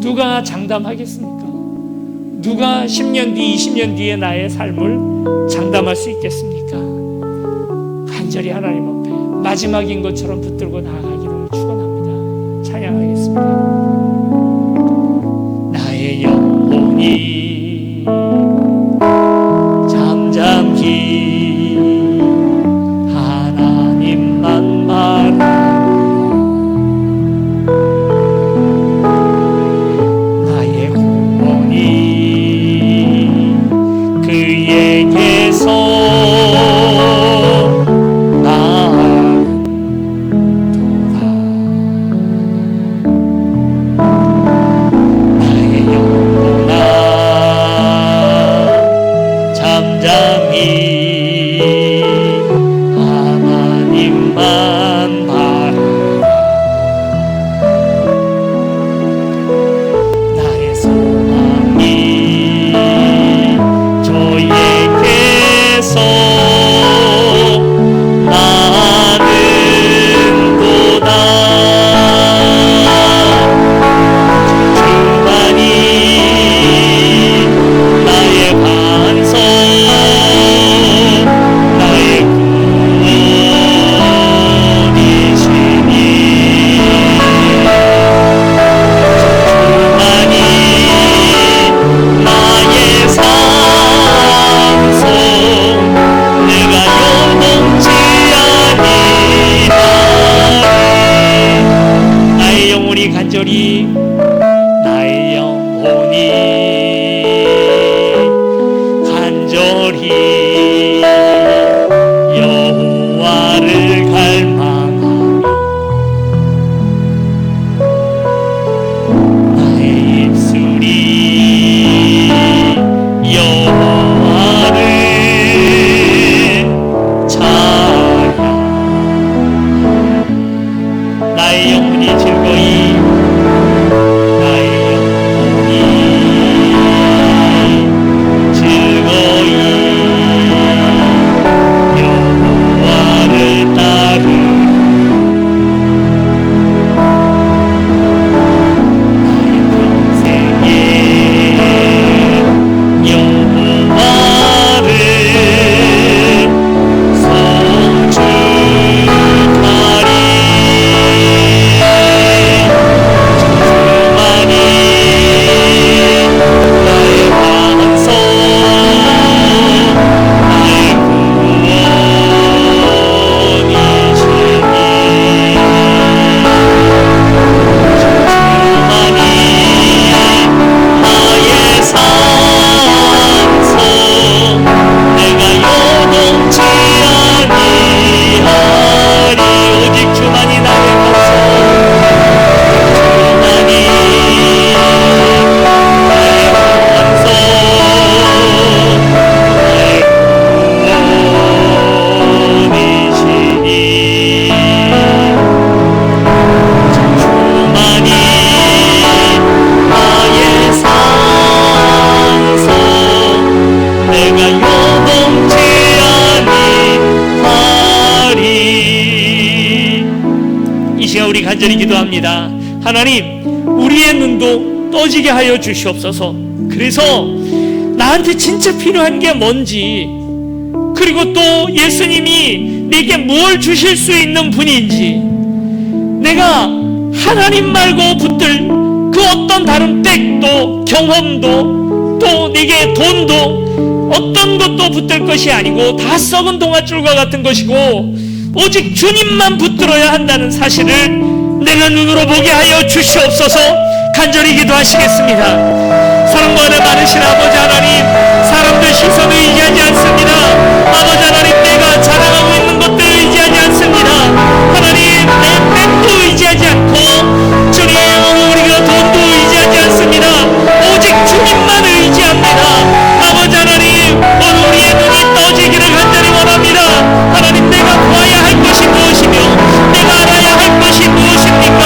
누가 장담하겠습니까? 누가 10년 뒤, 20년 뒤에 나의 삶을 장담할 수 있겠습니까? 간절히 하나님 앞에 마지막인 것처럼 붙들고 나아가기를 축원합니다. 찬양하겠습니다. 나의 영혼이 잠잠히 하나님만 바라보며 나의 구원이 그에게서 나의 영혼아 잠잠히 하나님만 바라라. 나의 소망이 주에게서 나는도다. 주만이 나의 반석, 나의 구원이시니 주만이 나의 산소, 내가 요동치 아니하리. 나의 영혼이 간절히, 나의 영혼이 간절히 여호와를 갈망하며 나의 입술이 여호와를 찬양. 나의 영혼이 즐거이, 나의 영혼이 즐거이 여호와를 따라 시간 우리 간절히 기도합니다. 하나님, 우리의 눈도 떠지게 하여 주시옵소서. 그래서 나한테 진짜 필요한 게 뭔지, 그리고 또 예수님이 내게 뭘 주실 수 있는 분인지, 내가 하나님 말고 붙들 그 어떤 다른 백도, 경험도, 또 내게 돈도 어떤 것도 붙들 것이 아니고 다 썩은 동아줄과 같은 것이고 오직 주님만 붙들어야 한다는 사실을 내가 눈으로 보게 하여 주시옵소서. 간절히 기도하시겠습니다. 사랑과 은혜 많으신 아버지 하나님, 사람들 시선을 의지하지 않습니다. 아버지 하나님, 내가 자랑하고 있는 것들을 의지하지 않습니다. 하나님, 내 백도 의지하지 않고 주님, 우리가 돈도 의지하지 않습니다. 오직 주님만 의지합니다. 아버지 하나님, 오늘 우리의 눈이 떠지기를 간절히 원합니다. 하나님, 내가 보아야 할 것이 무엇이며 내가 알아야 할 것이 무엇입니까?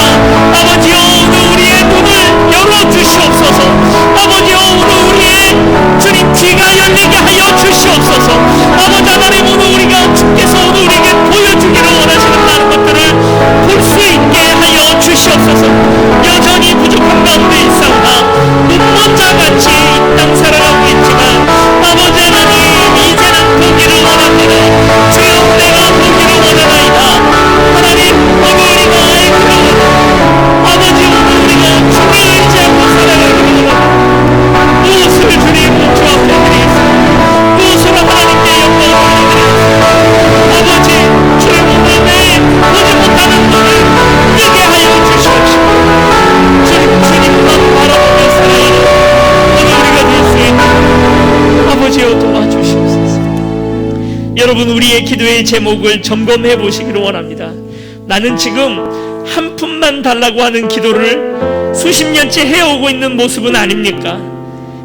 아버지여, 오늘 우리의 눈을 열어주시옵소서. 아버지여, 오늘 우리의 주님 귀가 열리게 하여 주시옵소서. 아버지 하나님, 오늘 우리가 주께서 오늘 우리에게 보여주기를 원하시는 많은 것들을 볼 수 있게 하여 주시옵소서. 여전히 부족한 가운데 있사오나 눈먼 자같이 이 땅 살아가고 있지만 아버지 하나님, 이제는 보기를 원합니다. 주여, 내가 보기를 원하나이다. 하나님, 오늘 우리가 아버지, 오늘 우리가 주를 의지하고 살아가기를 원합니다. 무엇을 주님 주 앞에 드리겠습니다. 무엇으로 하나님께 영광을 드리겠습니다. 아버지, 주의 몸에 보지 못하는 눈을 뜨게 하여 주시옵시고 주님만 바라보며 살아가는 오늘 우리가 될 수 있는 아버지여 도와주시옵소서. 여러분, 우리의 기도의 제목을 점검해 보시기를 원합니다. 나는 지금 한 푼만 달라고 하는 기도를 수십 년째 해오고 있는 모습은 아닙니까?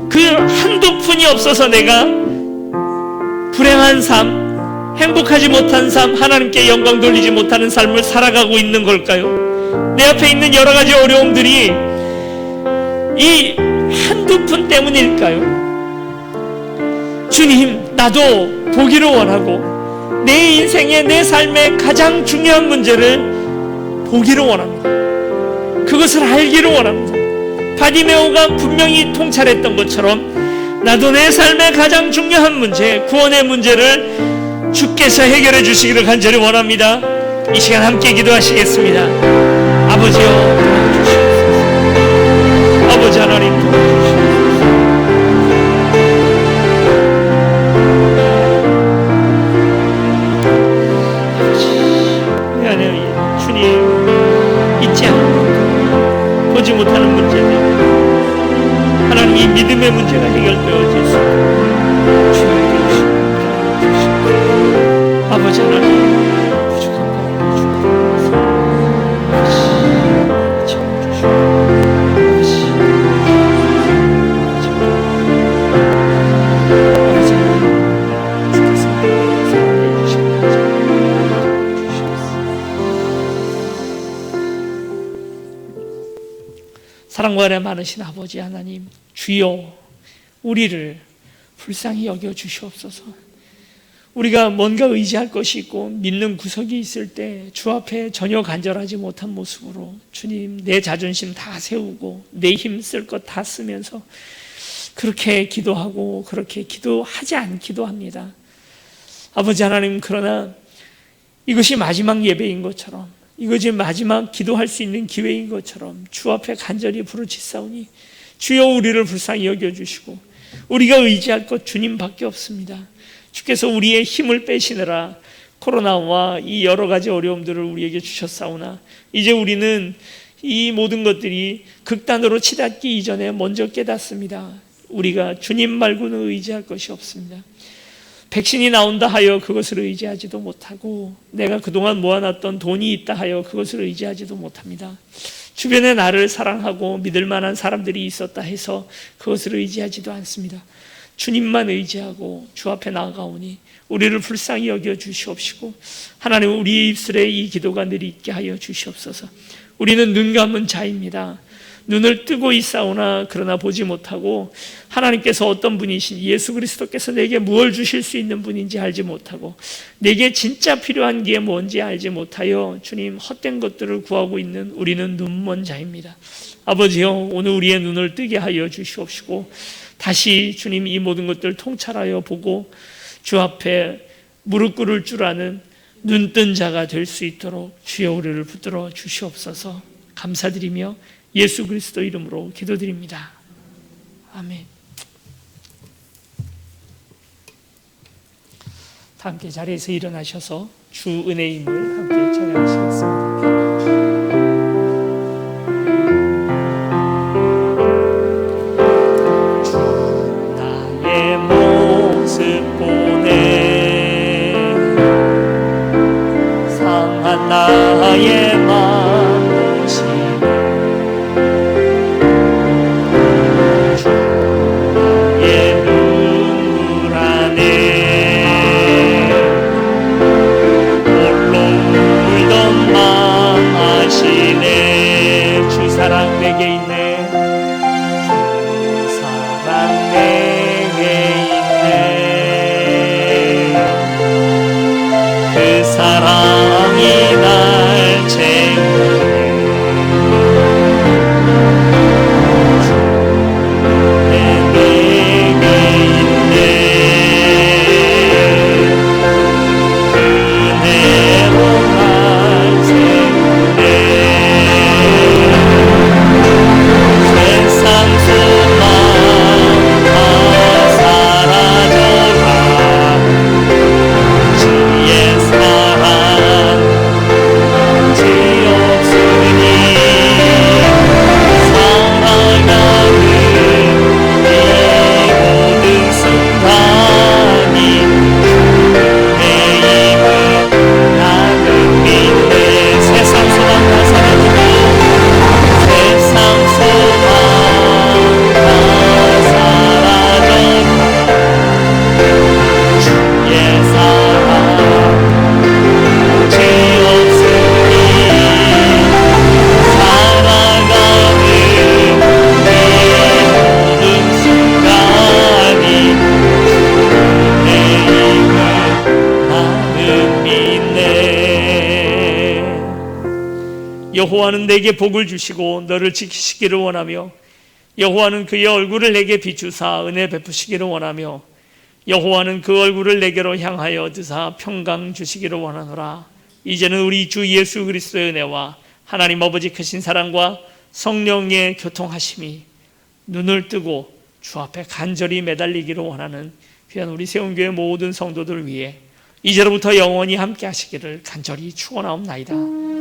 그 한두 푼이 없어서 내가 불행한 삶, 행복하지 못한 삶, 하나님께 영광 돌리지 못하는 삶을 살아가고 있는 걸까요? 내 앞에 있는 여러 가지 어려움들이 이 한두 푼 때문일까요? 주님, 나도 보기를 원하고 내 인생의, 내 삶의 가장 중요한 문제를 보기를 원합니다. 그것을 알기를 원합니다. 바디메오가 분명히 통찰했던 것처럼 나도 내 삶의 가장 중요한 문제, 구원의 문제를 주께서 해결해 주시기를 간절히 원합니다. 이 시간 함께 기도하시겠습니다. 아버지여, 도와주시옵소서. 아버지 하나님, 도와주시옵소서. 내 안에 주님 잊지 않고 보지 못하는 문제들, 하나님, 이 믿음의 문제가 해결되어질 수 있도록 주여 주시옵소서. 아버지 하나님, 부족한 가운데 주옵소서. 아버지, 채워주시옵소서. 아버지 하나님, 주께서 사랑해 주시옵소서. 사랑과 은혜 많으신 아버지 하나님, 주여 우리를 불쌍히 여겨 주시옵소서. 우리가 뭔가 의지할 것이 있고 믿는 구석이 있을 때 주 앞에 전혀 간절하지 못한 모습으로 주님, 내 자존심 다 세우고 내 힘 쓸 것 다 쓰면서 그렇게 기도하고 그렇게 기도하지 않기도 합니다. 아버지 하나님, 그러나 이것이 마지막 예배인 것처럼, 이것이 마지막 기도할 수 있는 기회인 것처럼 주 앞에 간절히 부르짖사오니 주여 우리를 불쌍히 여겨주시고, 우리가 의지할 것 주님밖에 없습니다. 주께서 우리의 힘을 빼시느라 코로나와 이 여러 가지 어려움들을 우리에게 주셨사오나 이제 우리는 이 모든 것들이 극단으로 치닫기 이전에 먼저 깨닫습니다. 우리가 주님 말고는 의지할 것이 없습니다. 백신이 나온다 하여 그것을 의지하지도 못하고, 내가 그동안 모아놨던 돈이 있다 하여 그것을 의지하지도 못합니다. 주변에 나를 사랑하고 믿을 만한 사람들이 있었다 해서 그것을 의지하지도 않습니다. 주님만 의지하고 주 앞에 나아가오니 우리를 불쌍히 여겨 주시옵시고, 하나님, 우리 입술에 이 기도가 늘 있게 하여 주시옵소서. 우리는 눈 감은 자입니다. 눈을 뜨고 있사오나 그러나 보지 못하고 하나님께서 어떤 분이신 예수 그리스도께서 내게 무엇을 주실 수 있는 분인지 알지 못하고 내게 진짜 필요한 게 뭔지 알지 못하여 주님 헛된 것들을 구하고 있는 우리는 눈먼 자입니다. 아버지여, 오늘 우리의 눈을 뜨게 하여 주시옵시고 다시 주님 이 모든 것들을 통찰하여 보고 주 앞에 무릎 꿇을 줄 아는 눈뜬 자가 될 수 있도록 주여 우리를 붙들어 주시옵소서. 감사드리며 예수 그리스도 이름으로 기도드립니다. 아멘. 다 함께 자리에서 일어나셔서 주 은혜의 힘을 함께 찬양하시겠습니다. 나의 마음 보시네 주의 눈물 안에 홀로 울던 마음 아시네. 주 사랑 내게 있네. 주 사랑 내게 있네. 그 사랑이 날 채우네. 내게 있네. 그대로 날 채우네. 세상 소망 다 사라져가 주의 사랑 여호와는 내게 복을 주시고 너를 지키시기를 원하며 여호와는 그의 얼굴을 내게 비추사 은혜 베푸시기를 원하며 여호와는 그 얼굴을 내게로 향하여 드사 평강 주시기를 원하노라. 이제는 우리 주 예수 그리스도의 은혜와 하나님 아버지 크신 사랑과 성령의 교통하심이 눈을 뜨고 주 앞에 간절히 매달리기를 원하는 귀한 우리 세운교회 모든 성도들 위해 이제로부터 영원히 함께 하시기를 간절히 축원하옵나이다. 아멘.